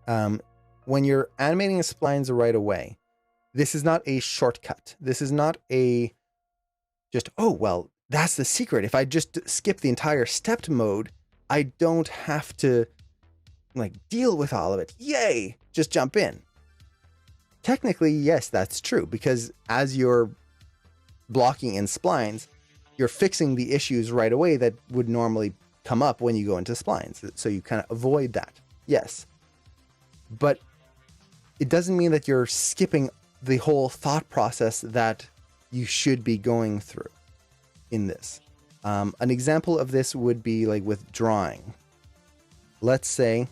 When you're animating splines right away, this is not a shortcut. This is not a just, oh, well, that's the secret. If I just skip the entire stepped mode, I don't have to like deal with all of it. Yay! Just jump in. Technically, yes, that's true, because as you're blocking in splines, you're fixing the issues right away that would normally come up when you go into splines. So you kind of avoid that. Yes. But it doesn't mean that you're skipping the whole thought process that you should be going through in this. An example of this would be like with drawing. Let's say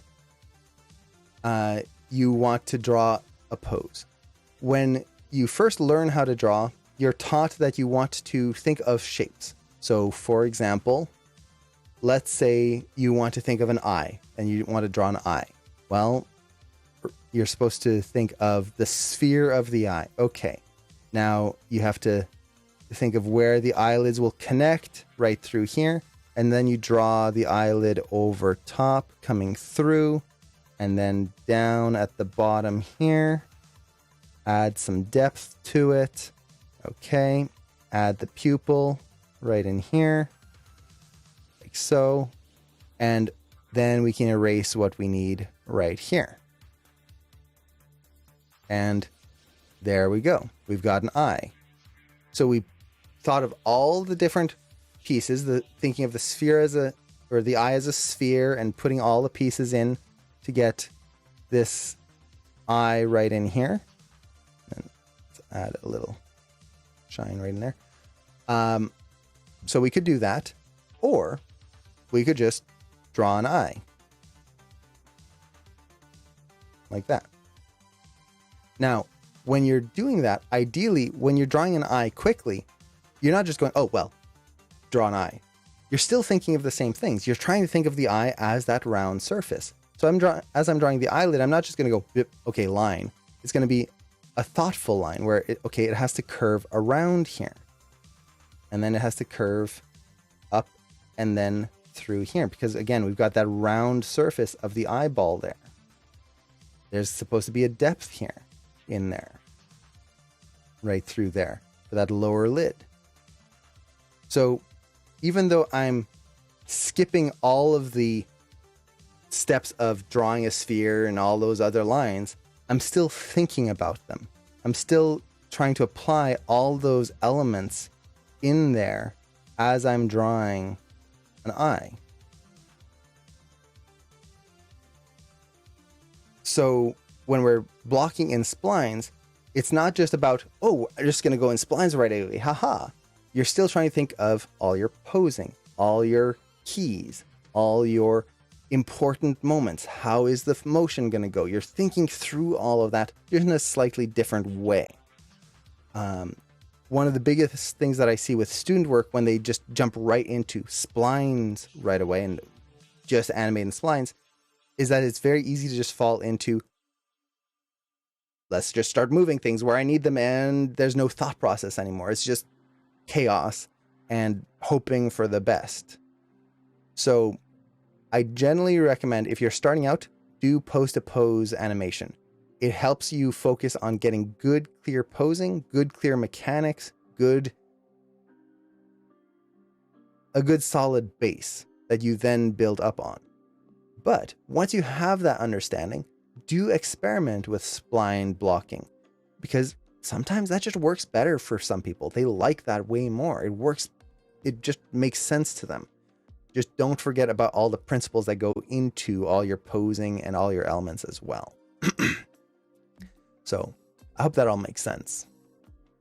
you want to draw a pose. When you first learn how to draw, you're taught that you want to think of shapes. So for example, let's say you want to think of an eye and you want to draw an eye. Well, you're supposed to think of the sphere of the eye. Okay. Now you have to think of where the eyelids will connect right through here. And then you draw the eyelid over top coming through and then down at the bottom here. Add some depth to it. Okay. Add the pupil right in here. Like so. And then we can erase what we need right here. And there we go. We've got an eye. So we thought of all the different pieces, thinking of the sphere or the eye as a sphere and putting all the pieces in to get this eye right in here. And let's add a little shine right in there. So we could do that, or we could just draw an eye like that. Now, when you're doing that, ideally, when you're drawing an eye quickly, you're not just going, oh, well, draw an eye. You're still thinking of the same things. You're trying to think of the eye as that round surface. So as I'm drawing the eyelid, I'm not just going to go, okay, line. It's going to be a thoughtful line where, it has to curve around here. And then it has to curve up and then through here. Because again, we've got that round surface of the eyeball there. There's supposed to be a depth here in there. Right through there for that lower lid. So even though I'm skipping all of the steps of drawing a sphere and all those other lines, I'm still thinking about them. I'm still trying to apply all those elements in there as I'm drawing an eye. So when we're blocking in splines, it's not just about, oh, I'm just going to go in splines right away. Haha. You're still trying to think of all your posing, all your keys, all your important moments. How is the motion going to go? You're thinking through all of that in a slightly different way. One of the biggest things that I see with student work when they just jump right into splines right away and just animating splines is that it's very easy to just fall into, let's just start moving things where I need them and there's no thought process anymore. It's just chaos and hoping for the best. So I generally recommend, if you're starting out, do pose-to-pose animation. It helps you focus on getting good, clear posing, good, clear mechanics, a good solid base that you then build up on. But once you have that understanding, do experiment with spline blocking, because sometimes that just works better for some people. They like that way more. It just makes sense to them. Just don't forget about all the principles that go into all your posing and all your elements as well. So I hope that all makes sense.